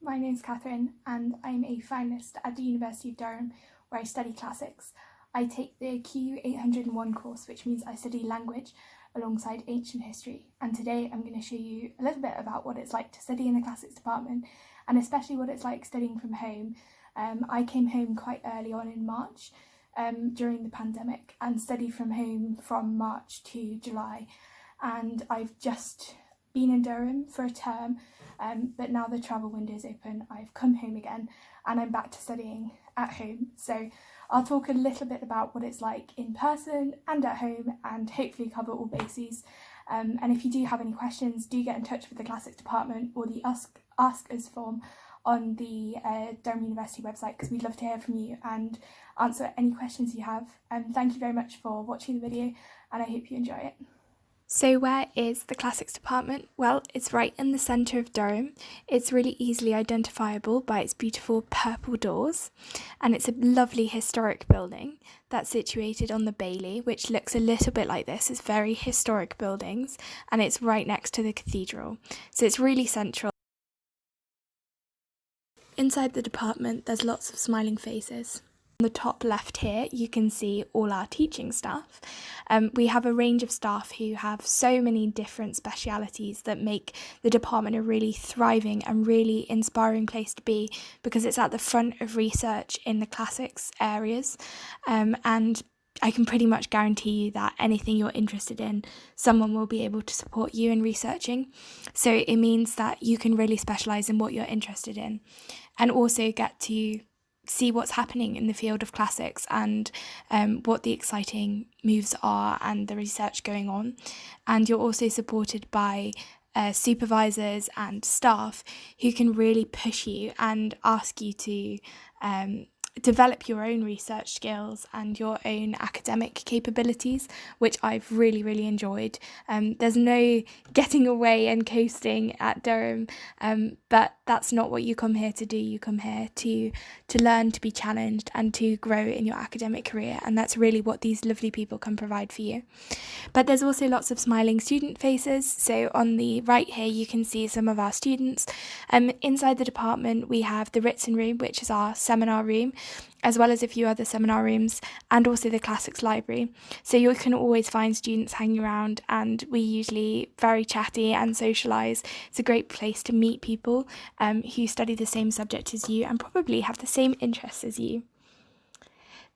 my name's Catherine and I'm a finalist at the University of Durham where I study classics. I take the Q801 course, which means I study language alongside ancient history, and today I'm going to show you a little bit about what it's like to study in the classics department and especially what it's like studying from home. I came home quite early on in March during the pandemic and studied from home from March to July, and I've just been in Durham for a term, but now the travel window is open. I've come home again and I'm back to studying at home. So I'll talk a little bit about what it's like in person and at home and hopefully cover all bases. And if you do have any questions, do get in touch with the classics department or the Ask Us form on the Durham University website, because we'd love to hear from you and answer any questions you have. Thank you very much for watching the video and I hope you enjoy it. So where is the classics department? Well, it's right in the centre of Durham. It's really easily identifiable by its beautiful purple doors, and it's a lovely historic building that's situated on the Bailey, which looks a little bit like this. It's very historic buildings and it's right next to the cathedral, so it's really central. Inside the department there's lots of smiling faces. On the top left here you can see all our teaching staff. We have a range of staff who have so many different specialities that make the department a really thriving and really inspiring place to be, because it's at the front of research in the classics areas, and I can pretty much guarantee you that anything you're interested in, someone will be able to support you in researching. So it means that you can really specialise in what you're interested in and also get to see what's happening in the field of classics and what the exciting moves are and the research going on. And you're also supported by supervisors and staff who can really push you and ask you to develop your own research skills and your own academic capabilities, which I've really enjoyed. There's no getting away and coasting at Durham, but that's not what you come here to do. You come here to learn, to be challenged and to grow in your academic career, and that's really what these lovely people can provide for you. But there's also lots of smiling student faces. So on the right here you can see some of our students. Inside the department we have the Ritson room, which is our seminar room, as well as a few other seminar rooms, and also the classics library. So you can always find students hanging around, and we usually very chatty and socialise. It's a great place to meet people who study the same subject as you and probably have the same interests as you.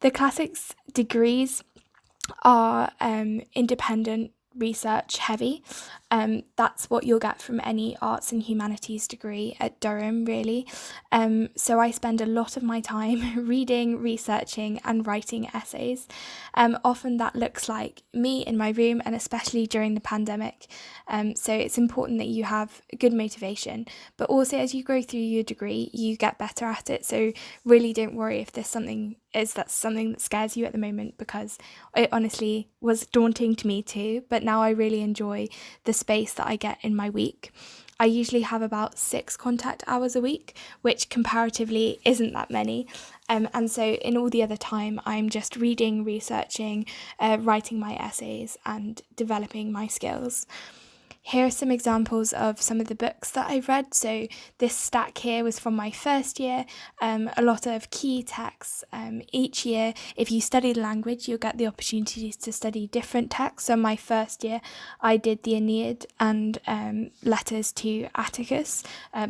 The classics degrees are independent research heavy. That's what you'll get from any arts and humanities degree at Durham, really. So I spend a lot of my time reading, researching and writing essays. Often that looks like me in my room, and especially during the pandemic. So it's important that you have good motivation, but also as you grow through your degree you get better at it. So really don't worry if there's something that scares you at the moment, because it honestly was daunting to me too, but now I really enjoy the space that I get in my week. I usually have about 6 contact hours a week, which comparatively isn't that many, and so in all the other time I'm just reading, researching, writing my essays and developing my skills. Here are some examples of some of the books that I've read. So this stack here was from my first year, a lot of key texts. Each year, if you study the language, you'll get the opportunities to study different texts. So my first year, I did the Aeneid and Letters to Atticus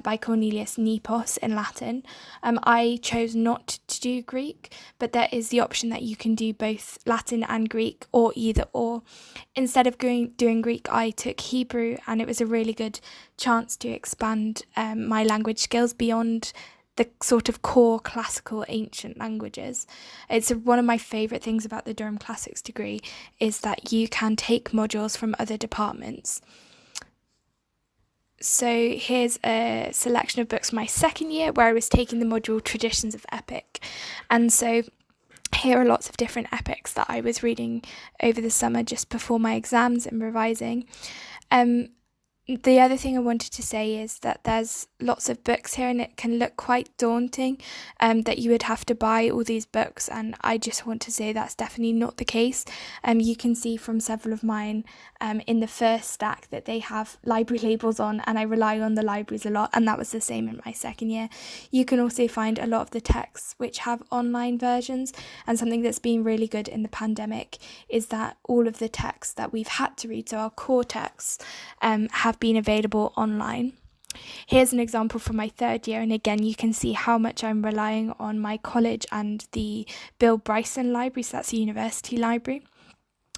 by Cornelius Nepos in Latin. I chose not to do Greek, but there is the option that you can do both Latin and Greek, or either or. Instead of doing Greek, I took Hebrew, and it was a really good chance to expand my language skills beyond the sort of core classical ancient languages. It's one of my favourite things about the Durham Classics degree is that you can take modules from other departments. So here's a selection of books from my second year where I was taking the module Traditions of Epic, and so here are lots of different epics that I was reading over the summer just before my exams and revising. The other thing I wanted to say is that there's lots of books here and it can look quite daunting, that you would have to buy all these books, and I just want to say that's definitely not the case. You can see from several of mine in the first stack that they have library labels on, and I rely on the libraries a lot, and that was the same in my second year. You can also find a lot of the texts which have online versions, and something that's been really good in the pandemic is that all of the texts that we've had to read, so our core texts, have been available online. Here's an example from my third year, and again you can see how much I'm relying on my college and the Bill Bryson library, so that's the university library.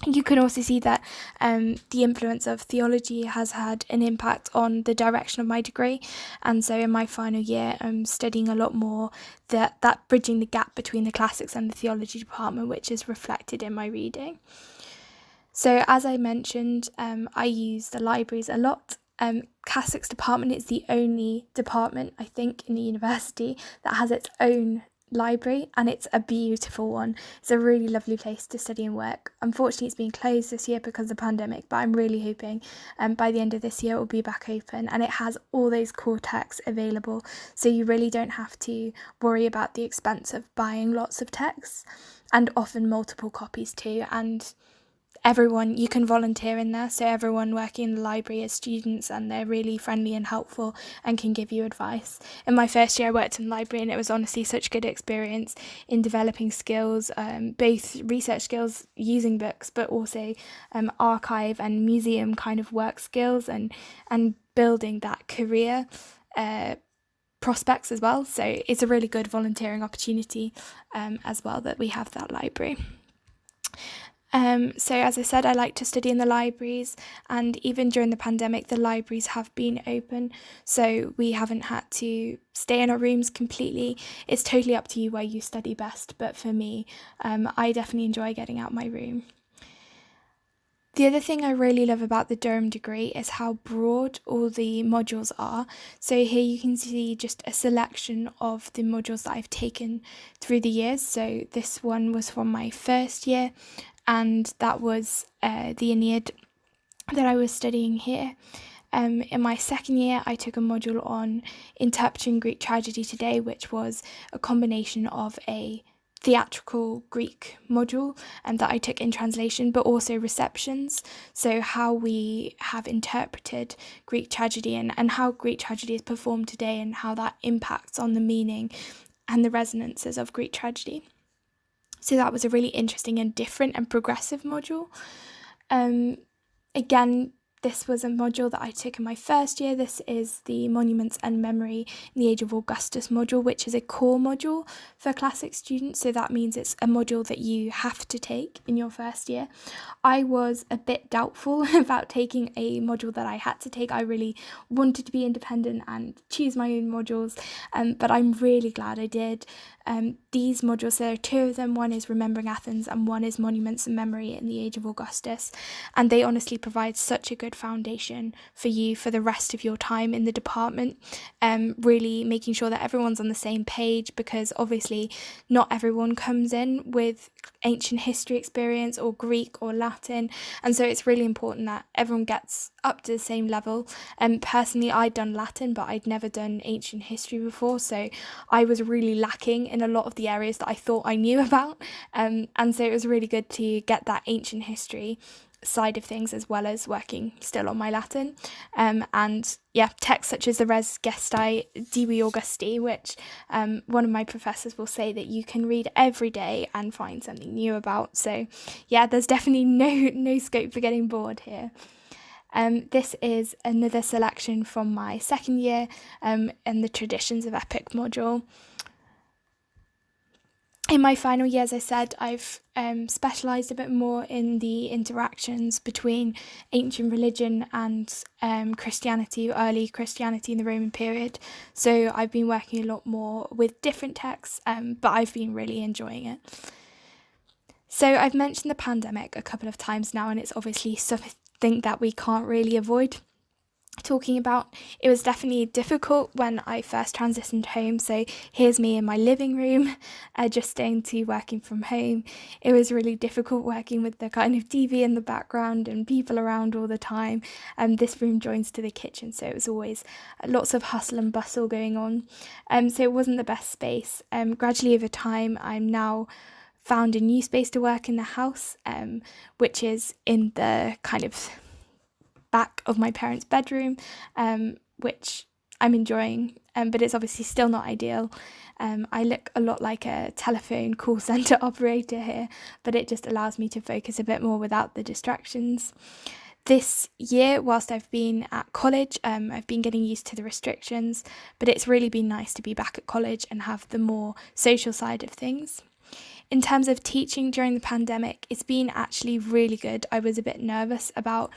You can also see that the influence of theology has had an impact on the direction of my degree, and so in my final year I'm studying a lot more that bridging the gap between the classics and the theology department, which is reflected in my reading. So as I mentioned, I use the libraries a lot. Classics department is the only department, I think, in the university that has its own library, and it's a beautiful one. It's a really lovely place to study and work. Unfortunately, it's been closed this year because of the pandemic, but I'm really hoping by the end of this year it will be back open, and it has all those core texts available, so you really don't have to worry about the expense of buying lots of texts, and often multiple copies too. And everyone, you can volunteer in there, so everyone working in the library is students, and they're really friendly and helpful and can give you advice. In my first year I worked in the library, and it was honestly such a good experience in developing skills, both research skills using books, but also archive and museum kind of work skills, and building that career prospects as well. So it's a really good volunteering opportunity as well that we have that library. So as I said, I like to study in the libraries, and even during the pandemic the libraries have been open, so we haven't had to stay in our rooms completely. It's totally up to you where you study best, but for me, I definitely enjoy getting out my room. The other thing I really love about the Durham degree is how broad all the modules are. So here you can see just a selection of the modules that I've taken through the years. So this one was from my first year, and that was the Aeneid that I was studying here. In my second year, I took a module on interpreting Greek tragedy today, which was a combination of a theatrical Greek module and that I took in translation, but also receptions, so how we have interpreted Greek tragedy and how Greek tragedy is performed today and how that impacts on the meaning and the resonances of Greek tragedy. So that was a really interesting and different and progressive module. Again, this was a module that I took in my first year. This is the Monuments and Memory in the Age of Augustus module, which is a core module for classics students. So that means it's a module that you have to take in your first year. I was a bit doubtful about taking a module that I had to take. I really wanted to be independent and choose my own modules, but I'm really glad I did. These modules, there are two of them. One is Remembering Athens and one is Monuments and Memory in the Age of Augustus, and they honestly provide such a good foundation for you for the rest of your time in the department, really making sure that everyone's on the same page, because obviously not everyone comes in with ancient history experience or Greek or Latin, and so it's really important that everyone gets up to the same level. Personally, I'd done Latin, but I'd never done ancient history before, so I was really lacking in a lot of the areas that I thought I knew about, and so it was really good to get that ancient history side of things as well as working still on my Latin, and yeah, texts such as the Res Gestae Divi Augusti, which one of my professors will say that you can read every day and find something new about. So yeah, there's definitely no scope for getting bored here. This is another selection from my second year, and the Traditions of Epic module. In my final year, as I said, I've specialised a bit more in the interactions between ancient religion and Christianity, early Christianity in the Roman period. So I've been working a lot more with different texts, but I've been really enjoying it. So I've mentioned the pandemic a couple of times now, and it's obviously something that we can't really avoid. talking about. It was definitely difficult when I first transitioned home. So here's me in my living room, adjusting to working from home. It was really difficult working with the kind of TV in the background and people around all the time. This room joins to the kitchen, so it was always lots of hustle and bustle going on. So it wasn't the best space. Gradually over time, I'm now found a new space to work in the house, which is in the kind of back of my parents' bedroom, which I'm enjoying, but it's obviously still not ideal. I look a lot like a telephone call centre operator here, but it just allows me to focus a bit more without the distractions. This year, whilst I've been at college, I've been getting used to the restrictions, but it's really been nice to be back at college and have the more social side of things. In terms of teaching during the pandemic, it's been actually really good. I was a bit nervous about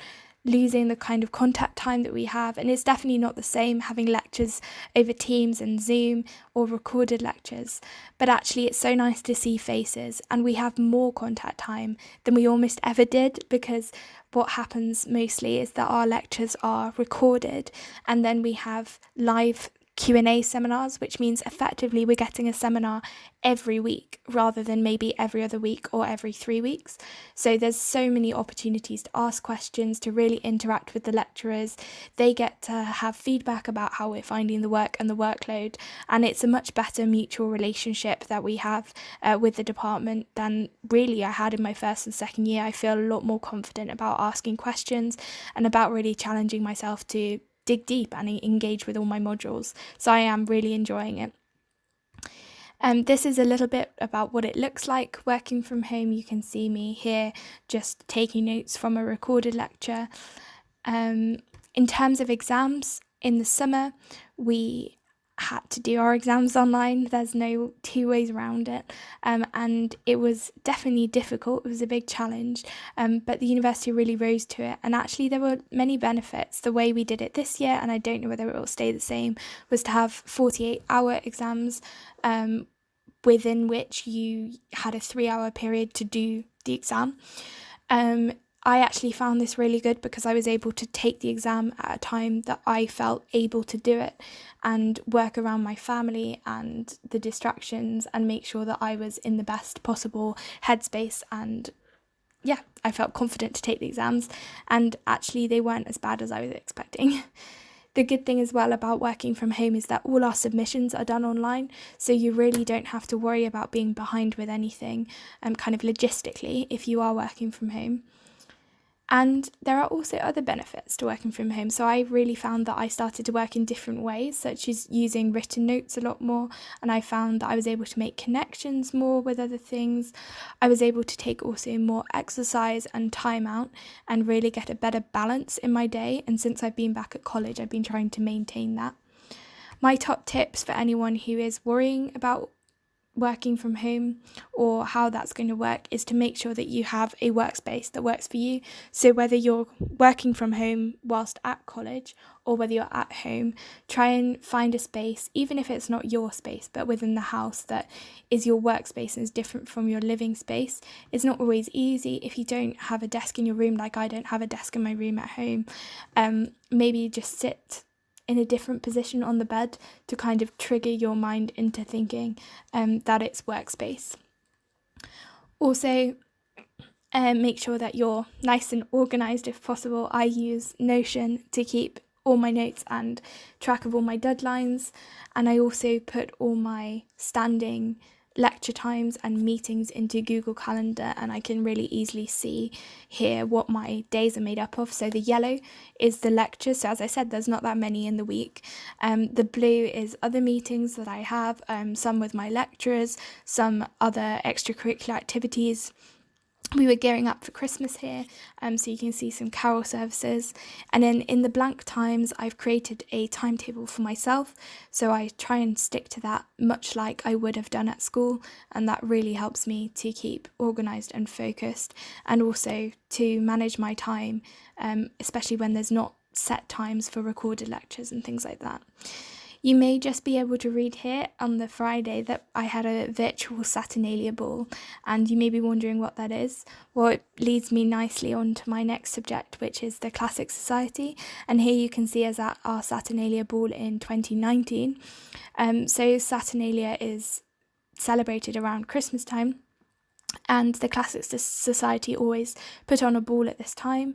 losing the kind of contact time that we have, and it's definitely not the same having lectures over Teams and Zoom or recorded lectures, but actually it's so nice to see faces, and we have more contact time than we almost ever did, because what happens mostly is that our lectures are recorded and then we have live Q&A seminars, which means effectively we're getting a seminar every week rather than maybe every other week or every 3 weeks. So there's so many opportunities to ask questions, to really interact with the lecturers. They get to have feedback about how we're finding the work and the workload, and it's a much better mutual relationship that we have with the department than really I had in my first and second year. I feel a lot more confident about asking questions and about really challenging myself to dig deep and engage with all my modules. So I am really enjoying it. This is a little bit about what it looks like working from home. You can see me here just taking notes from a recorded lecture. In terms of exams, in the summer, we had to do our exams online. There's no two ways around it, and it was definitely difficult. It was a big challenge, but the university really rose to it, and actually there were many benefits. The way we did it this year, and I don't know whether it will stay the same, was to have 48-hour exams within which you had a 3-hour period to do the exam. I actually found this really good because I was able to take the exam at a time that I felt able to do it and work around my family and the distractions and make sure that I was in the best possible headspace, and yeah, I felt confident to take the exams, and actually they weren't as bad as I was expecting. The good thing as well about working from home is that all our submissions are done online, so you really don't have to worry about being behind with anything, kind of logistically, if you are working from home. And there are also other benefits to working from home. So I really found that I started to work in different ways, such as using written notes a lot more. And I found that I was able to make connections more with other things. I was able to take also more exercise and time out and really get a better balance in my day. And since I've been back at college, I've been trying to maintain that. My top tips for anyone who is worrying about working from home or how that's going to work is to make sure that you have a workspace that works for you. So whether you're working from home whilst at college or whether you're at home, try and find a space, even if it's not your space, but within the house that is your workspace and is different from your living space. It's not always easy if you don't have a desk in your room, like I don't have a desk in my room at home. Maybe just sit in a different position on the bed to kind of trigger your mind into thinking that it's workspace. Also, make sure that you're nice and organised if possible. I use Notion to keep all my notes and track of all my deadlines, and I also put all my standing lecture times and meetings into Google Calendar, and I can really easily see here what my days are made up of. So the yellow is the lectures, so as I said, there's not that many in the week. The blue is other meetings that I have, some with my lecturers, some other extracurricular activities. We were gearing up for Christmas here, so you can see some carol services. And then in the blank times, I've created a timetable for myself, so I try and stick to that much like I would have done at school, and that really helps me to keep organised and focused, and also to manage my time, especially when there's not set times for recorded lectures and things like that. You may just be able to read here on the Friday that I had a virtual Saturnalia ball, and you may be wondering what that is. Well, it leads me nicely on to my next subject, which is the Classics Society, and here you can see us at our Saturnalia ball in 2019. So Saturnalia is celebrated around Christmas time, and the Classics Society always put on a ball at this time.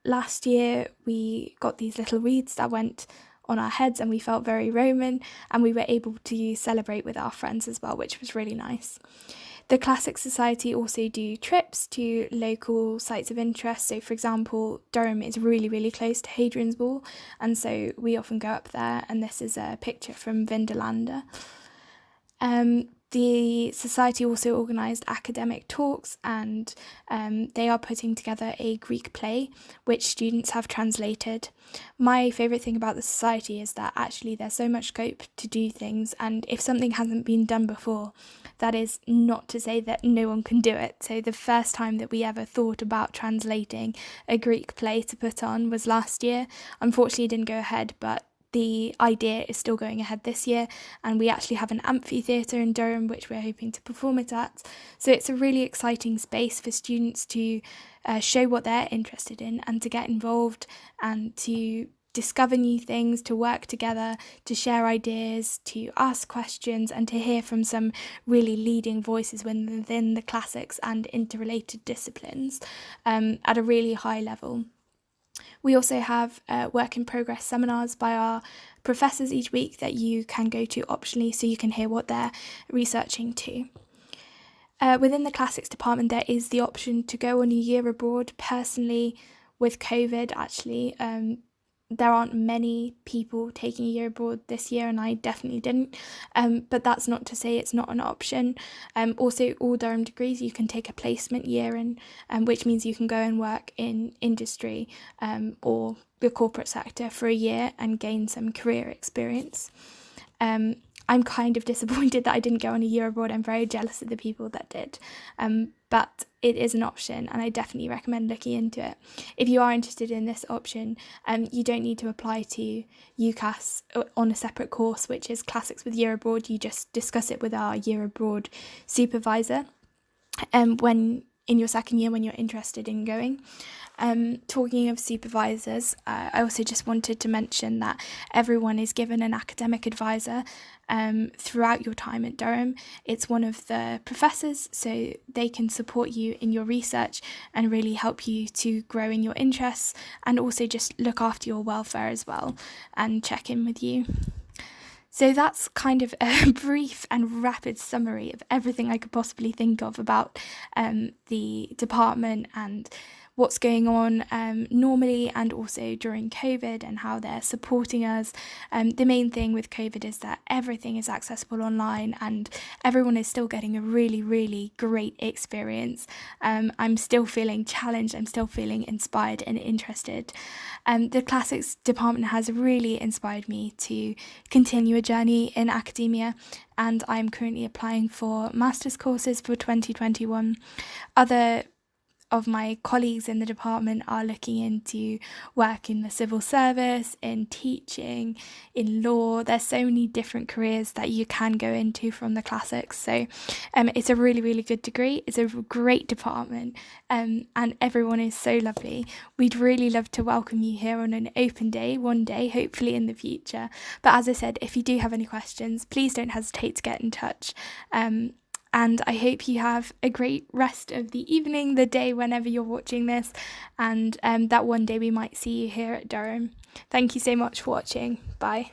Last year we got these little wreaths that went on our heads and we felt very Roman, and we were able to celebrate with our friends as well, which was really nice. The Classics Society also do trips to local sites of interest. So for example, Durham is really, really close to Hadrian's Wall, and so we often go up there, and this is a picture from Vindolanda. The Society also organised academic talks, and they are putting together a Greek play which students have translated. My favourite thing about the Society is that actually there's so much scope to do things, and if something hasn't been done before, that is not to say that no one can do it. So the first time that we ever thought about translating a Greek play to put on was last year. Unfortunately, it didn't go ahead, but the idea is still going ahead this year, and we actually have an amphitheatre in Durham which we're hoping to perform it at. So it's a really exciting space for students to show what they're interested in and to get involved and to discover new things, to work together, to share ideas, to ask questions, and to hear from some really leading voices within the classics and interrelated disciplines at a really high level. We also have work in progress seminars by our professors each week that you can go to optionally, so you can hear what they're researching too. Within the Classics department, there is the option to go on a year abroad. Personally, with COVID, actually, there aren't many people taking a year abroad this year, and I definitely didn't, but that's not to say it's not an option. Also, all Durham degrees you can take a placement year in, which means you can go and work in industry or the corporate sector for a year and gain some career experience. I'm kind of disappointed that I didn't go on a year abroad. I'm very jealous of the people that did, but it is an option, and I definitely recommend looking into it. If you are interested in this option, you don't need to apply to UCAS on a separate course, which is Classics with Year Abroad. You just discuss it with our Year Abroad supervisor when in your second year when you're interested in going. Talking of supervisors, I also just wanted to mention that everyone is given an academic advisor throughout your time at Durham. It's one of the professors, so they can support you in your research and really help you to grow in your interests, and also just look after your welfare as well and check in with you. So that's kind of a brief and rapid summary of everything I could possibly think of about the department and what's going on normally and also during COVID and how they're supporting us. The main thing with COVID is that everything is accessible online and everyone is still getting a really, really great experience. I'm still feeling challenged, I'm still feeling inspired and interested. The Classics department has really inspired me to continue a journey in academia, and I'm currently applying for master's courses for 2021. Other of my colleagues in the department are looking into work in the civil service, in teaching, in law. There's so many different careers that you can go into from the Classics. So it's a really, really good degree. It's a great department, and everyone is so lovely. We'd really love to welcome you here on an open day one day, hopefully in the future. But as I said, if you do have any questions, please don't hesitate to get in touch. And I hope you have a great rest of the evening, the day, whenever you're watching this, and that one day we might see you here at Durham. Thank you so much for watching. Bye.